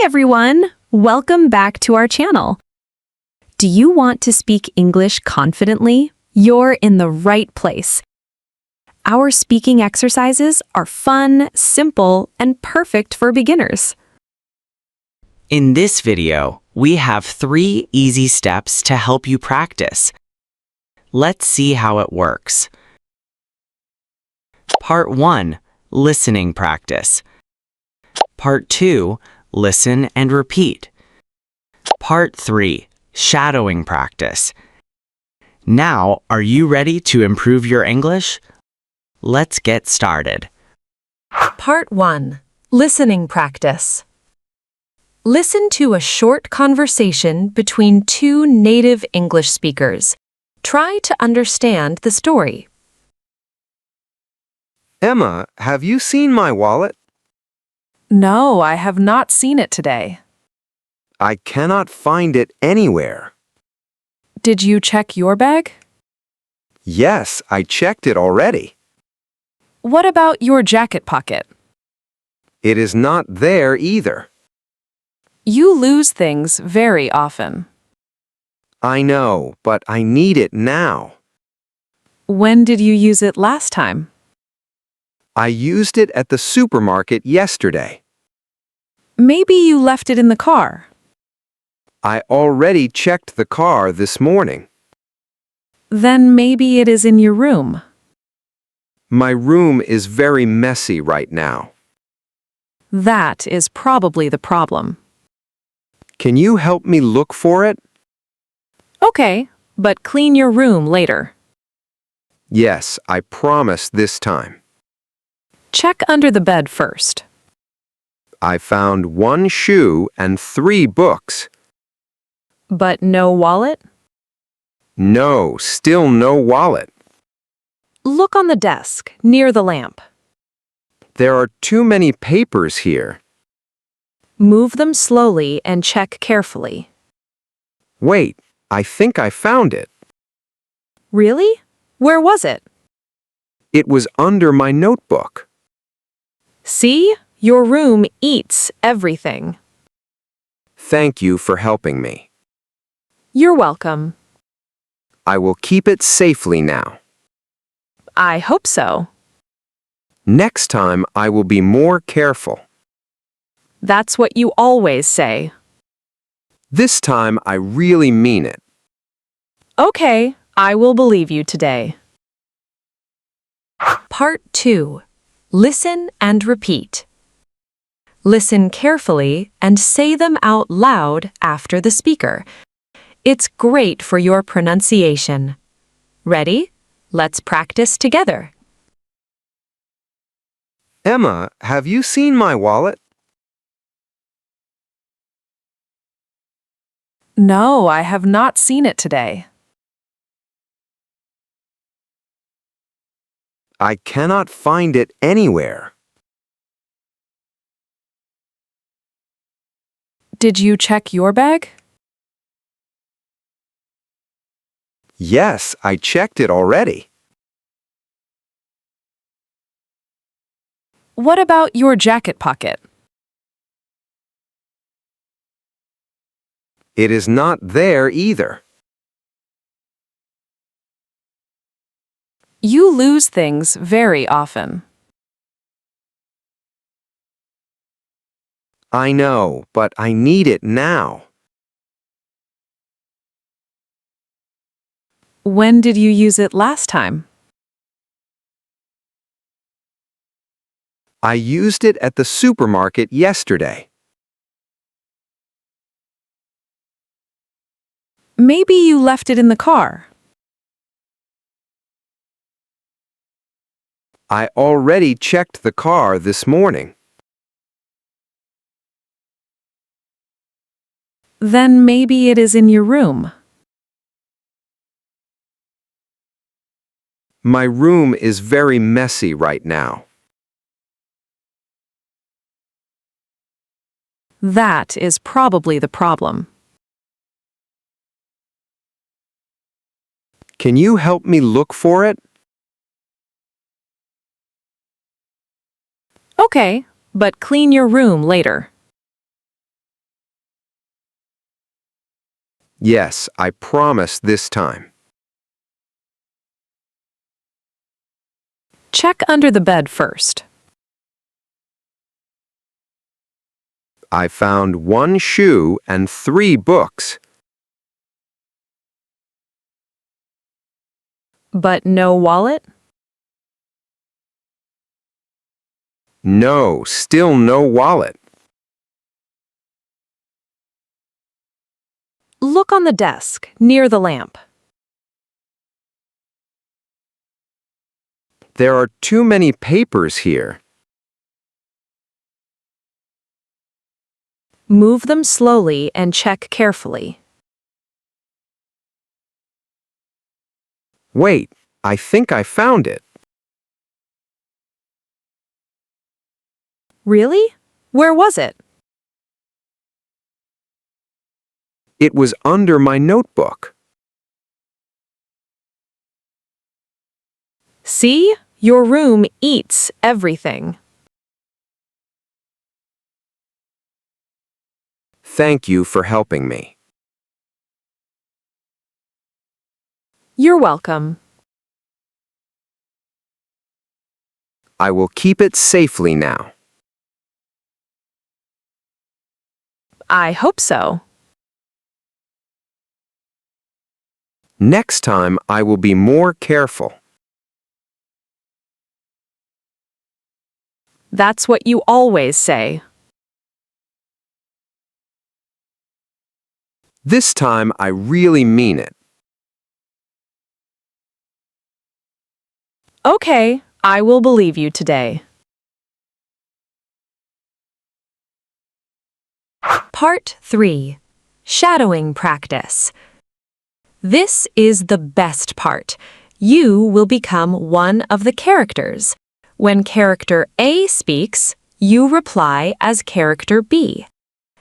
Hi everyone! Welcome back to our channel. Do you want to speak English confidently? You're in the right place. Our speaking exercises are fun, simple, and perfect for beginners. In this video, we have 3 easy steps to help you practice. Let's see how it works. Part 1. Listening practice. Part 2. Listen and repeat. Part 3. Shadowing practice. Now, are you ready to improve your English? Let's get started. Part 1. Listening practice. Listen to a short conversation between 2 native English speakers. Try to understand the story. Emma, have you seen my wallet? No, I have not seen it today. I cannot find it anywhere. Did you check your bag? Yes, I checked it already. What about your jacket pocket? It is not there either. You lose things very often. I know, but I need it now. When did you use it last time? I used it at the supermarket yesterday. Maybe you left it in the car. I already checked the car this morning. Then maybe it is in your room. My room is very messy right now. That is probably the problem. Can you help me look for it? Okay, but clean your room later. Yes, I promise this time. Check under the bed first. I found 1 shoe and 3 books. But no wallet? No, still no wallet. Look on the desk, near the lamp. There are too many papers here. Move them slowly and check carefully. Wait, I think I found it. Really? Where was it? It was under my notebook. See? Your room eats everything. Thank you for helping me. You're welcome. I will keep it safely now. I hope so. Next time, I will be more careful. That's what you always say. This time, I really mean it. Okay, I will believe you today. Part 2. Listen and repeat. Listen carefully and say them out loud after the speaker. It's great for your pronunciation. Ready? Let's practice together. Emma, have you seen my wallet? No, I have not seen it today. I cannot find it anywhere. Did you check your bag? Yes, I checked it already. What about your jacket pocket? It is not there either. You lose things very often. I know, but I need it now. When did you use it last time? I used it at the supermarket yesterday. Maybe you left it in the car. I already checked the car this morning. Then maybe it is in your room. My room is very messy right now. That is probably the problem. Can you help me look for it? Okay, but clean your room later. Yes, I promise this time. Check under the bed first. I found one shoe and 3 books. But no wallet? No, still no wallet. Look on the desk, near the lamp. There are too many papers here. Move them slowly and check carefully. Wait, I think I found it. Really? Where was it? It was under my notebook. See? Your room eats everything. Thank you for helping me. You're welcome. I will keep it safely now. I hope so. Next time, I will be more careful. That's what you always say. This time, I really mean it. Okay, I will believe you today. Part 3. Shadowing Practice. This is the best part. You will become one of the characters. When character A speaks, you reply as character B.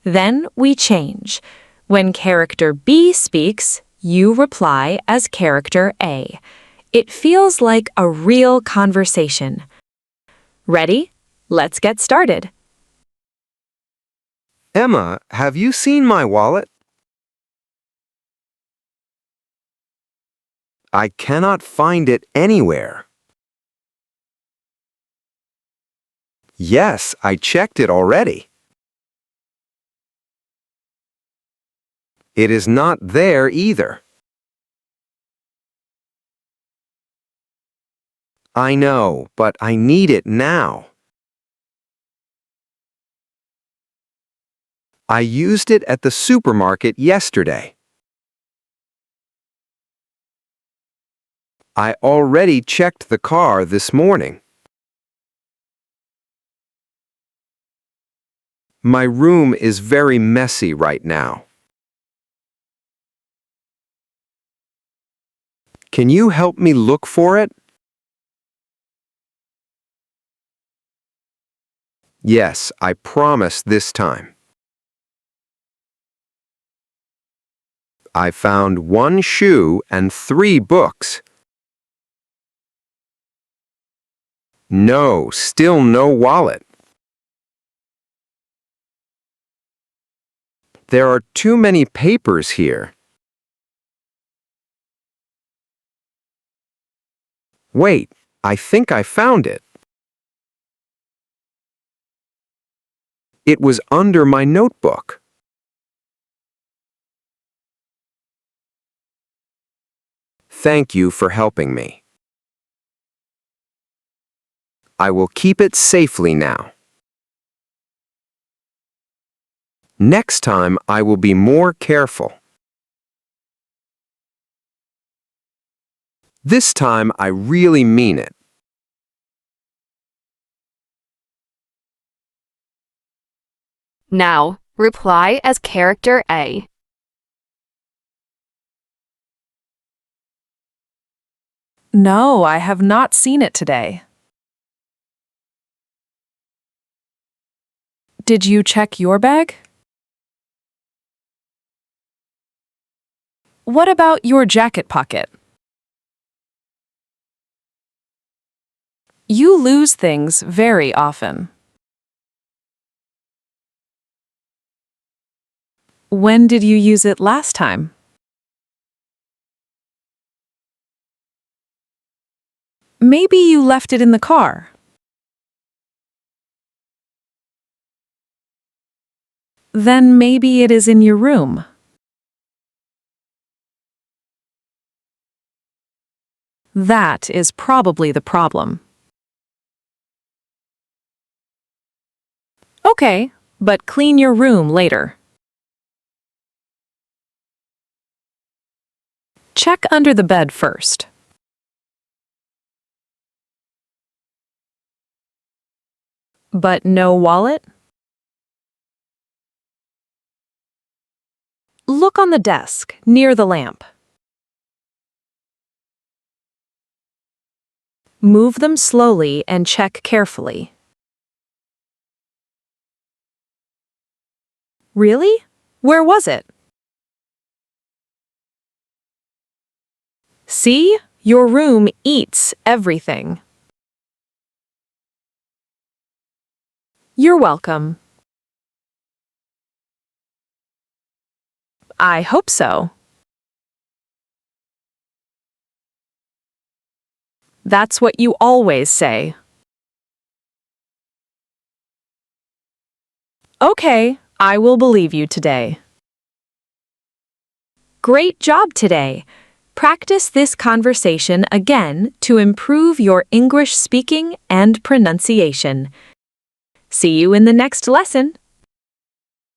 Then we change. When character B speaks, you reply as character A. It feels like a real conversation. Ready? Let's get started. Emma, have you seen my wallet? I cannot find it anywhere. Yes, I checked it already. It is not there either. I know, but I need it now. I used it at the supermarket yesterday. I already checked the car this morning. My room is very messy right now. Can you help me look for it? Yes, I promise this time. I found one shoe and 3 books. No, still no wallet. There are too many papers here. Wait, I think I found it. It was under my notebook. Thank you for helping me. I will keep it safely now. Next time, I will be more careful. This time, I really mean it. Now, reply as character A. No, I have not seen it today. Did you check your bag? What about your jacket pocket? You lose things very often. When did you use it last time? Maybe you left it in the car. Then maybe it is in your room. That is probably the problem. Okay, but clean your room later. Check under the bed first. But no wallet? Look on the desk, near the lamp. Move them slowly and check carefully. Really? Where was it? See? Your room eats everything. You're welcome. I hope so. That's what you always say. Okay, I will believe you today. Great job today. Practice this conversation again to improve your English speaking and pronunciation. See you in the next lesson.